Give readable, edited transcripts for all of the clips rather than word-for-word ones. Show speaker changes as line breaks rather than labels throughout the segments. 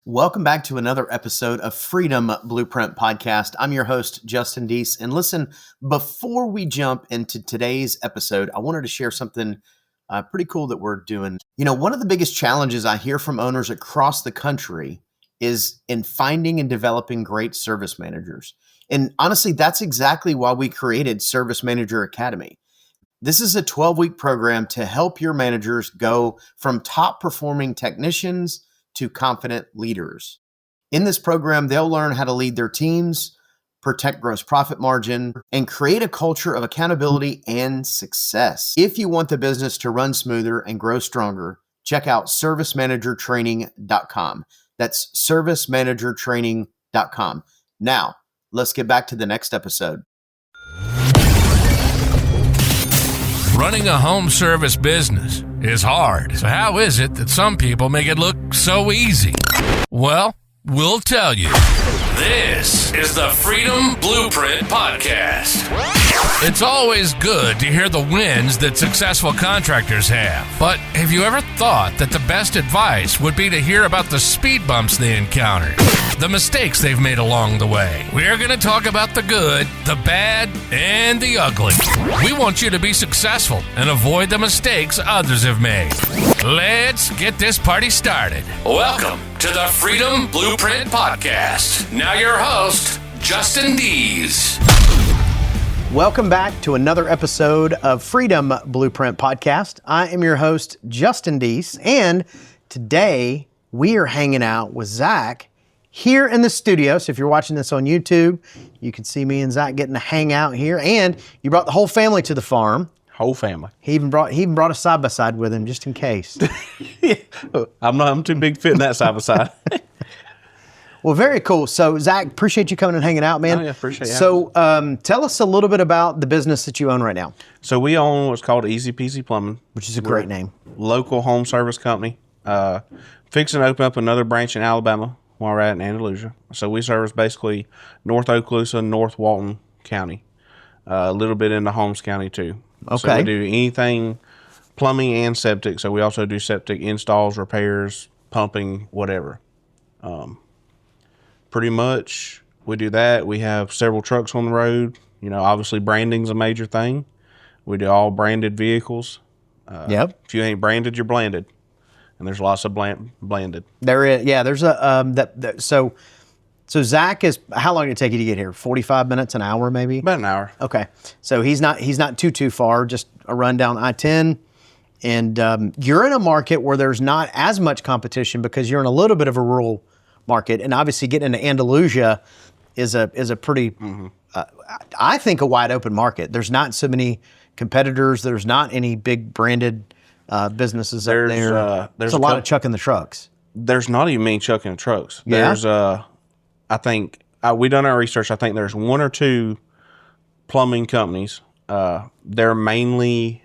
Welcome back to another episode of Freedom Blueprint Podcast. I'm your host, Justin Deese. And listen, before we jump into today's episode, I wanted to share something pretty cool that we're doing. You know, one of the biggest challenges I hear from owners across the country is in finding and developing great service managers. And honestly, that's exactly why we created Service Manager Academy. This is a 12-week program to help your managers go from top performing technicians to confident leaders. In this program, they'll learn how to lead their teams, protect gross profit margin, and create a culture of accountability and success. If you want the business to run smoother and grow stronger, check out servicemanagertraining.com. That's servicemanagertraining.com. Now, let's get back to the next episode.
Running a home service business is hard. So how is it that some people make it look so easy? Well, we'll tell you. This is the Freedom Blueprint Podcast. It's always good to hear the wins that successful contractors have. But have you ever thought that the best advice would be to hear about the speed bumps they encountered, the mistakes they've made along the way? We're going to talk about the good, the bad, and the ugly. We want you to be successful and avoid the mistakes others have made. Let's get this party started. Welcome to the Freedom Blueprint Podcast. Now your host, Justin Deese.
Welcome back to another episode of Freedom Blueprint Podcast. I am your host, Justin Deese, and today we are hanging out with Zack here in the studio. So if you're watching this on YouTube, you can see me and Zack getting to hang out here, and you brought the whole family to the farm.
Whole family.
He even brought a side-by-side with him just in case.
I'm too big fitting that side-by-side.
Well, very cool. So, Zack, appreciate you coming and hanging out, man.
Oh, yeah, appreciate it.
So, tell us a little bit about the business that you own right now.
So, we own what's called Peazy Plumbing,
Which is a great name.
Local home service company. Fixing to open up another branch in Alabama while we're at in Andalusia. So, we service basically North Okaloosa, North Walton County, a little bit into Holmes County too.
Okay.
So, we do anything plumbing and septic. So, we also do septic installs, repairs, pumping, whatever. Pretty much, we do that. We have several trucks on the road. You know, obviously branding's a major thing. We do all branded vehicles.
Yep.
If you ain't branded, you're blanded. And there's lots of blanded.
There is, yeah. There's a so Zack is. How long did it take you to get here? 45 minutes, an hour, maybe.
About an hour.
Okay, so he's not too far. Just a run down I-10, and you're in a market where there's not as much competition because you're in a little bit of a rural market, and obviously getting into Andalusia is a pretty, I think, a wide open market. There's not so many competitors. There's not any big branded businesses up there. There's a lot of chucking the trucks.
There's not even many chucking trucks.
Yeah?
There's I think we done our research. I think there's one or two plumbing companies. They're mainly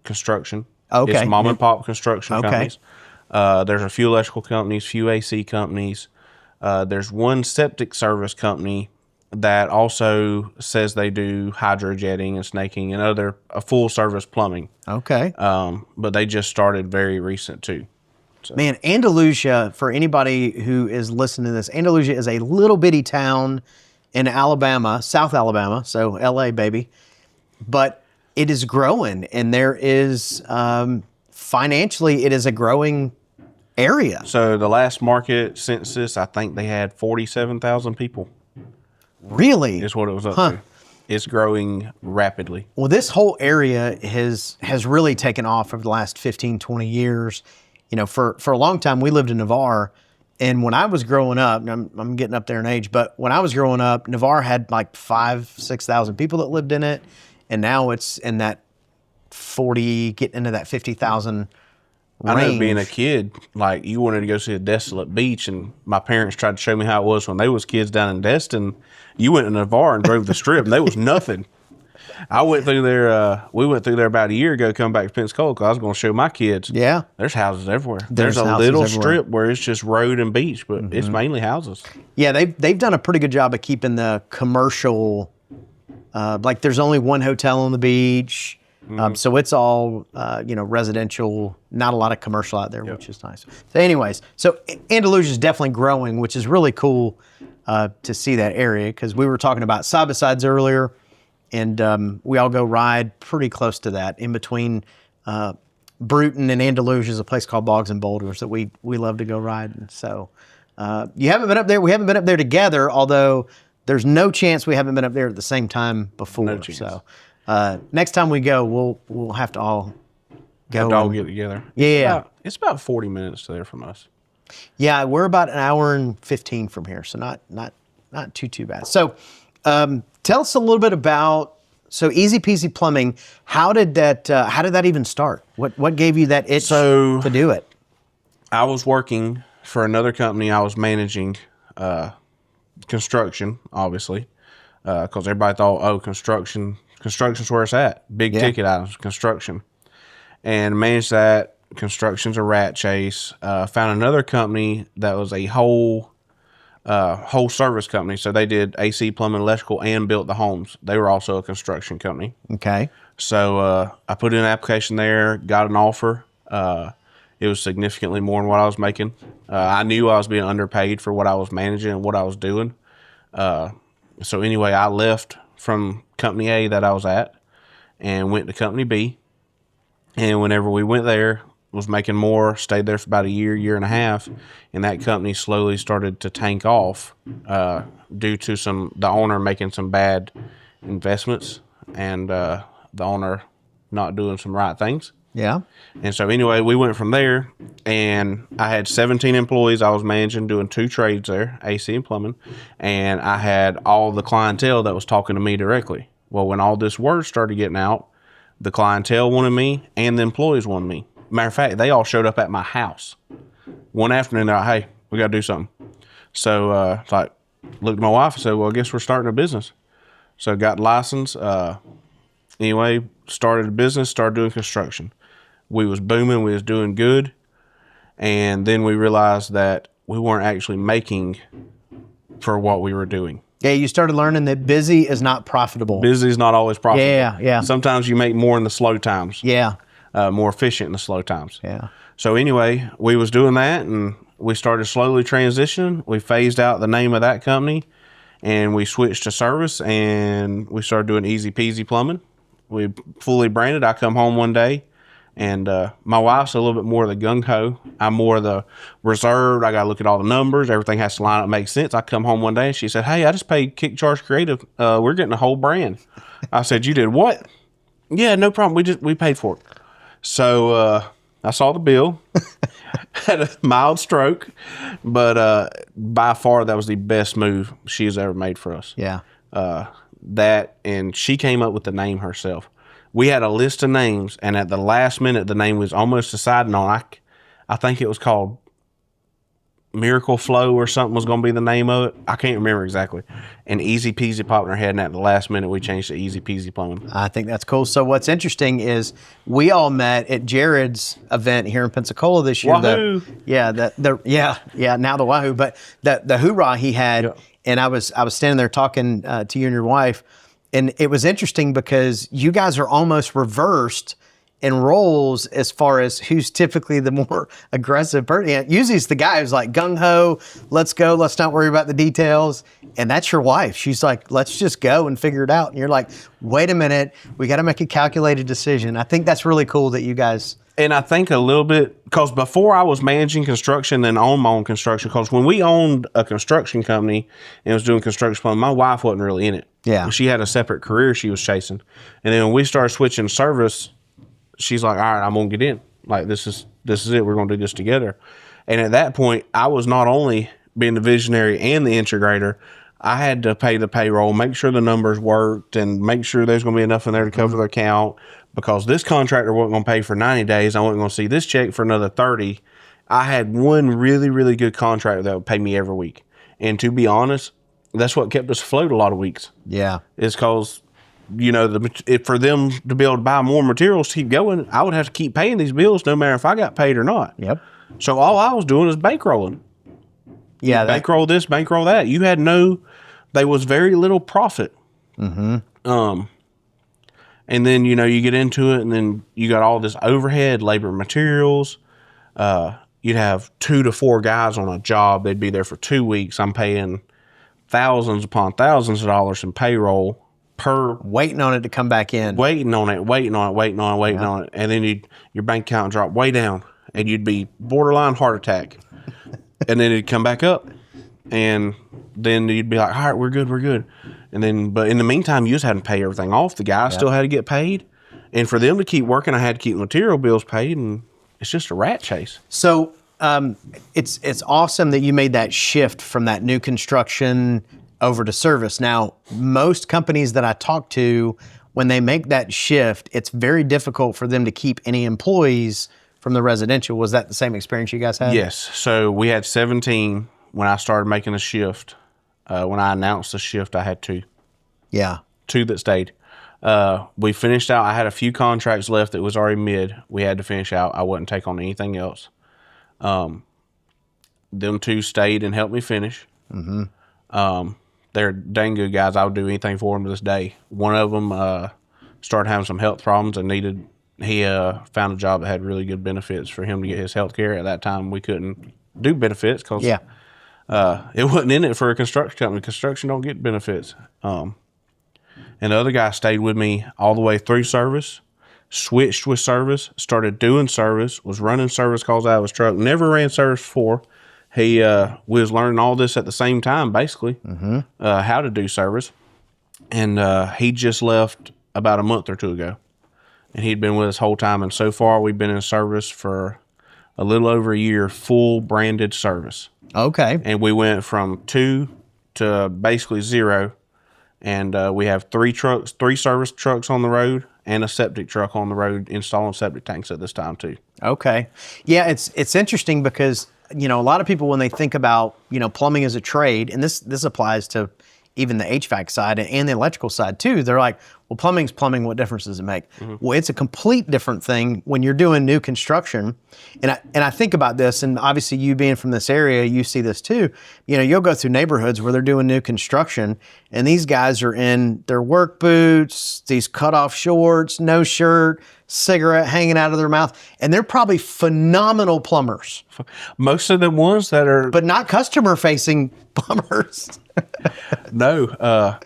construction.
Okay.
It's mom and pop construction companies. There's a few electrical companies, few AC companies. There's one septic service company that also says they do hydrojetting and snaking and other full service plumbing.
Okay.
But they just started very recent too. So.
Man, Andalusia, for anybody who is listening to this, Andalusia is a little bitty town in Alabama, South Alabama, so LA, baby. But it is growing, and there is, financially, it is a growing area.
So the last market census, I think they had 47,000 people.
Really?
Is what it was up to. It's growing rapidly.
Well, this whole area has really taken off over the last 15, 20 years. You know, for a long time, we lived in Navarre, and when I was growing up, I'm getting up there in age, but when I was growing up, Navarre had like 5,000-6,000 people that lived in it, and now it's in that 40, getting into that 50,000
I
range.
know being a kid, like you wanted to go see a desolate beach, and my parents tried to show me how it was when they was kids down in Destin. You went to Navarre and drove the strip, and there was nothing. I went through there. We went through there about a year ago, come back to Pensacola, because I was going to show my kids.
Yeah.
There's houses everywhere.
There's
a
houses
little
everywhere.
strip where it's just road and beach, but it's mainly houses.
Yeah, they've done a pretty good job of keeping the commercial, like there's only one hotel on the beach. So it's all, residential, not a lot of commercial out there, which is nice. So anyways, so Andalusia is definitely growing, which is really cool to see that area, because we were talking about side-by-sides earlier, and we all go ride pretty close to that. In between Bruton and Andalusia is a place called Bogs and Boulders that we love to go ride. And so you haven't been up there. We haven't been up there together, although there's no chance we haven't been up there at the same time before.
No chance.
So next time we go, we'll have to all go.
Have to all get together.
Yeah.
It's about 40 minutes to there from us.
Yeah, we're about an hour and 15 from here, so not too bad. So tell us a little bit about Easy Peazy Plumbing. How did that even start? What gave you that itch to do it?
I was working for another company. I was managing construction, obviously, because everybody thought, construction's where it's at. Big ticket items, construction. And managed that. Construction's a rat chase. Found another company that was a whole service company. So they did AC, plumbing, electrical, and built the homes. They were also a construction company.
Okay.
So I put in an application there, got an offer. It was significantly more than what I was making. I knew I was being underpaid for what I was managing and what I was doing. So anyway, I left from company A that I was at and went to company B. And whenever we went there, was making more, stayed there for about a year and a half, and that company slowly started to tank off due to the owner making some bad investments and the owner not doing some right things.
Yeah.
And so anyway, we went from there, and I had 17 employees I was managing, doing 2 trades there, AC and plumbing, and I had all the clientele that was talking to me directly. Well, when all this word started getting out, the clientele wanted me and the employees wanted me. Matter of fact, they all showed up at my house one afternoon. They're like, hey, we got to do something. So it's like, looked at my wife and said, well, I guess we're starting a business. So got licensed. Anyway, started a business, started doing construction. We was booming. We was doing good. And then we realized that we weren't actually making for what we were doing.
Yeah, you started learning that busy is not profitable.
Busy is not always profitable.
Yeah.
Sometimes you make more in the slow times.
Yeah.
More efficient in the slow times.
Yeah.
So anyway, we was doing that, and we started slowly transitioning. We phased out the name of that company, and we switched to service, and we started doing Easy Peazy Plumbing. We fully branded. I come home one day, and my wife's a little bit more of the gung-ho. I'm more of the reserved. I got to look at all the numbers. Everything has to line up, make sense. I come home one day, and she said, hey, I just paid Kick Charge Creative. We're getting a whole brand. I said, you did what? Yeah, no problem. We paid for it. So I saw the bill, had a mild stroke, but by far that was the best move she's ever made for us.
Yeah.
And she came up with the name herself. We had a list of names, and at the last minute, the name was almost decided on. I think it was called Miracle Flow or something was going to be the name of it. I can't remember exactly. And Easy Peasy popped in her head, and at the last minute, we changed to Easy Peasy Plumbing.
I think that's cool. So what's interesting is we all met at Jared's event here in Pensacola this year.
Wahoo!
Now the Wahoo, but the hoorah he had, and I was standing there talking to you and your wife, and it was interesting because you guys are almost reversed in roles as far as who's typically the more aggressive person. Usually it's the guy who's like gung-ho, let's go, let's not worry about the details. And that's your wife. She's like, let's just go and figure it out. And you're like, wait a minute, we got to make a calculated decision. I think that's really cool that you guys...
And I think a little bit, because before I was managing construction and owned my own construction, because when we owned a construction company and was doing construction plumbing, my wife wasn't really in it.
Yeah.
She had a separate career she was chasing. And then when we started switching service, she's like, all right, I'm going to get in. Like, this is it. We're going to do this together. And at that point, I was not only being the visionary and the integrator, I had to pay the payroll, make sure the numbers worked, and make sure there's going to be enough in there to cover the account, because this contractor wasn't going to pay for 90 days. I wasn't going to see this check for another 30. I had one really, really good contractor that would pay me every week. And to be honest, that's what kept us afloat a lot of weeks.
Yeah.
Is because... for them to be able to buy more materials to keep going, I would have to keep paying these bills no matter if I got paid or not.
Yep.
So all I was doing is bankrolling.
Yeah.
Bankroll this, bankroll that. There was very little profit. Mm-hmm. And then, you know, you get into it and then you got all this overhead, labor and materials. You'd have 2 to 4 guys on a job. They'd be there for 2 weeks. I'm paying thousands upon thousands of dollars in payroll per
Waiting on it to come back in.
waiting on it. And then your bank account would drop way down and you'd be borderline heart attack. And then it'd come back up. And then you'd be like, all right, we're good. And then, but in the meantime, you just had to pay everything off. The guys still had to get paid. And for them to keep working, I had to keep material bills paid. And it's just a rat chase.
So it's awesome that you made that shift from that new construction over to service. Now, most companies that I talk to, when they make that shift, it's very difficult for them to keep any employees from the residential. Was that the same experience you guys had?
Yes. So we had 17 when I started making the shift. When I announced the shift, I had 2.
Yeah.
2 that stayed. We finished out. I had a few contracts left that was already mid. We had to finish out. I wouldn't take on anything else. Them 2 stayed and helped me finish. They're dang good guys. I would do anything for them to this day. One of them started having some health problems and he found a job that had really good benefits for him to get his health care. At that time, we couldn't do benefits because it wasn't in it for a construction company. Construction don't get benefits. And the other guy stayed with me all the way through service, switched with service, started doing service, was running service calls out of his truck, never ran service before. We was learning all this at the same time, basically, how to do service. And he just left about a month or 2 ago. And he'd been with us the whole time. And so far, we've been in service for a little over a year, full branded service.
Okay.
And we went from 2 to basically 0. And we have 3 service trucks on the road and a septic truck on the road installing septic tanks at this time too.
Okay. Yeah, it's interesting because, you know, a lot of people when they think about, you know, plumbing as a trade, and this applies to even the HVAC side and the electrical side too, they're like, well, plumbing's plumbing, what difference does it make? Well, it's a complete different thing when you're doing new construction. And I think about this, and obviously you being from this area, you see this too. You know, you'll go through neighborhoods where they're doing new construction, and these guys are in their work boots, these cut-off shorts, no shirt, cigarette hanging out of their mouth, and they're probably phenomenal plumbers.
Most of the ones that are...
But not customer-facing plumbers.
No,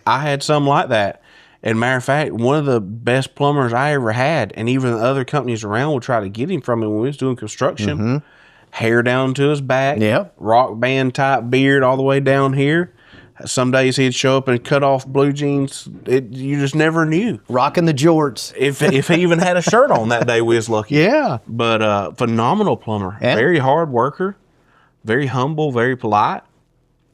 I had some like that. And matter of fact, one of the best plumbers I ever had, and even the other companies around would try to get him from him when we was doing construction. Hair down to his back, rock band type beard all the way down here. Some days he'd show up in cut off blue jeans. You just never knew.
Rocking the jorts.
If he even had a shirt on that day, we was lucky.
Yeah.
But phenomenal plumber.
Yeah.
Very hard worker. Very humble, very polite.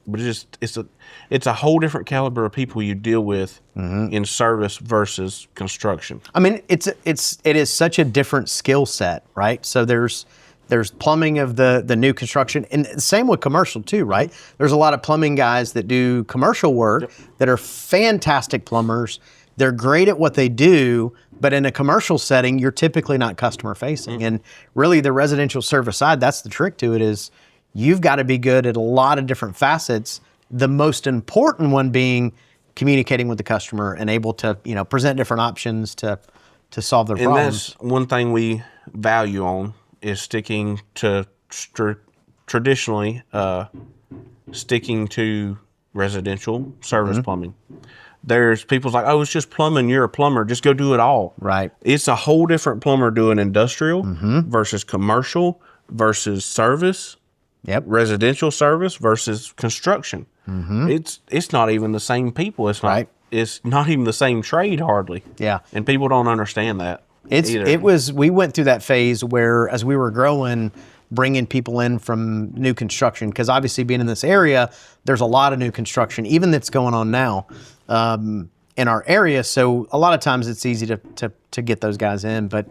But it's a whole different caliber of people you deal with in service versus construction.
I mean, it is such a different skill set, right? So there's plumbing of the new construction, and same with commercial too, right? There's a lot of plumbing guys that do commercial work that are fantastic plumbers. They're great at what they do, but in a commercial setting, you're typically not customer facing. And really the residential service side, that's the trick to it, is you've got to be good at a lot of different facets. The most important one being communicating with the customer and able to, you know, present different options to solve their problems.
And that's one thing we value on is sticking to traditionally sticking to residential service plumbing. There's people's like, oh, it's just plumbing. You're a plumber. Just go do it all. Right. It's a whole different plumber doing industrial versus commercial versus service. Residential service versus construction. It's not even the same people. It's not. It's not even the same trade hardly. Yeah. And people don't understand that. We went through that phase where as we were growing, bringing people in from new construction, because obviously being in this area, there's a lot of new construction, even that's going on now in our area. So a lot of times it's easy to get those guys in, but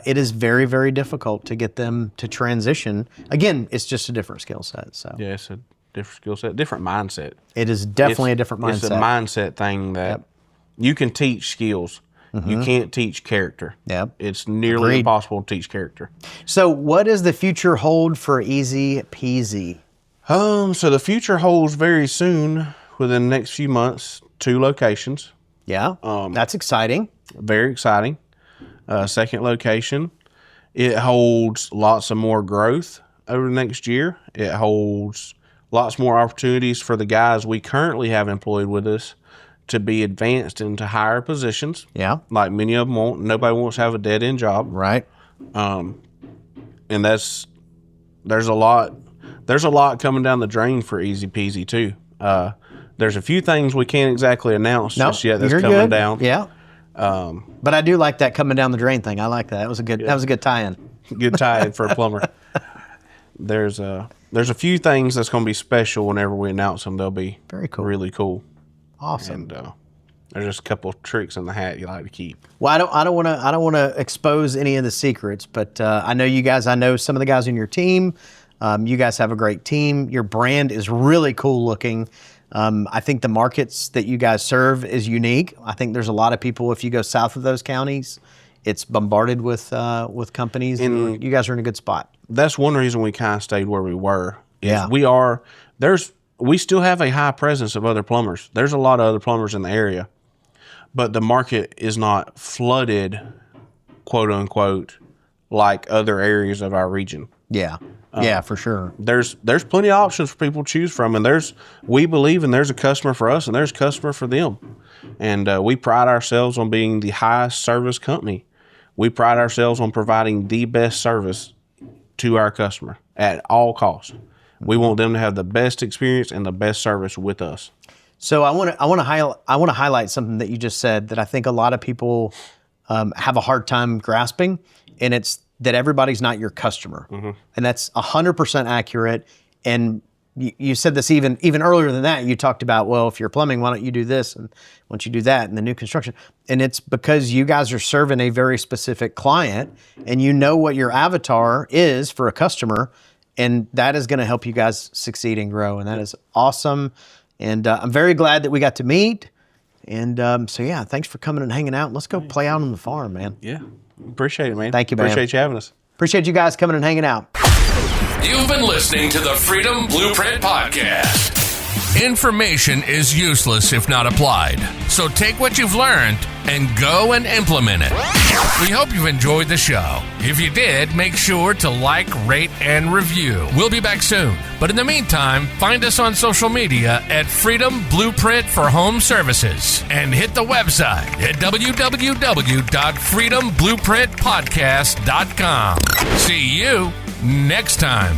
it is very, very difficult to get them to transition. Again, it's just a different skill set. So yeah, it's a different skill set, different mindset. It is definitely a different mindset. It's a mindset thing that you can teach skills. You can't teach character. It's nearly impossible to teach character. So what does the future hold for Easy Peasy? So the future holds very soon, within the next few months, 2 locations. Yeah, that's exciting. Very exciting. Second location. It holds lots of more growth over the next year. It holds lots more opportunities for the guys we currently have employed with us to be advanced into higher positions.
Yeah.
Like many of them won't. Nobody wants to have a dead-end job.
Right.
And there's a lot coming down the drain for Easy Peasy too. There's a few things we can't exactly announce just yet that's coming down.
Yeah. But I do like that coming down the drain thing. I like that. That was a good tie-in.
Good tie-in for a plumber. There's a few things that's going to be special whenever we announce them. They'll be
very cool,
really cool.
Awesome.
And there's just a couple of tricks in the hat you like to keep.
Well, I don't want to expose any of the secrets, but I know you guys. I know some of the guys on your team. You guys have a great team. Your brand is really cool looking. I think the markets that you guys serve is unique. I think there's a lot of people. If you go south of those counties, it's bombarded with companies. And you guys are in a good spot.
That's one reason we kind of stayed where we were.
Yeah,
we still have a high presence of other plumbers. There's a lot of other plumbers in the area, but the market is not flooded, quote unquote, like other areas of our region.
Yeah. Yeah, for sure.
There's plenty of options for people to choose from, and we believe there's a customer for us and there's a customer for them. And we pride ourselves on being the highest service company. We pride ourselves on providing the best service to our customer at all costs. We want them to have the best experience and the best service with us.
So I want to highlight something that you just said that I think a lot of people have a hard time grasping, and it's that everybody's not your customer. Mm-hmm. And that's 100% accurate. And you said this even earlier than that. You talked about, well, if you're plumbing, why don't you do this? And once you do that in the new construction. And it's because you guys are serving a very specific client and you know what your avatar is for a customer. And that is going to help you guys succeed and grow. And that is awesome. And I'm very glad that we got to meet. And so, yeah, thanks for coming and hanging out. Let's go play out on the farm, man.
Yeah. Appreciate it, man.
Thank you, man.
Appreciate you having us.
Appreciate you guys coming and hanging out.
You've been listening to the Freedom Blueprint Podcast. Information is useless if not applied. So take what you've learned and go and implement it. We hope you've enjoyed the show. If you did, make sure to like, rate, and review. We'll be back soon. But in the meantime, find us on social media at Freedom Blueprint for Home Services and hit the website at www.freedomblueprintpodcast.com. See you next time.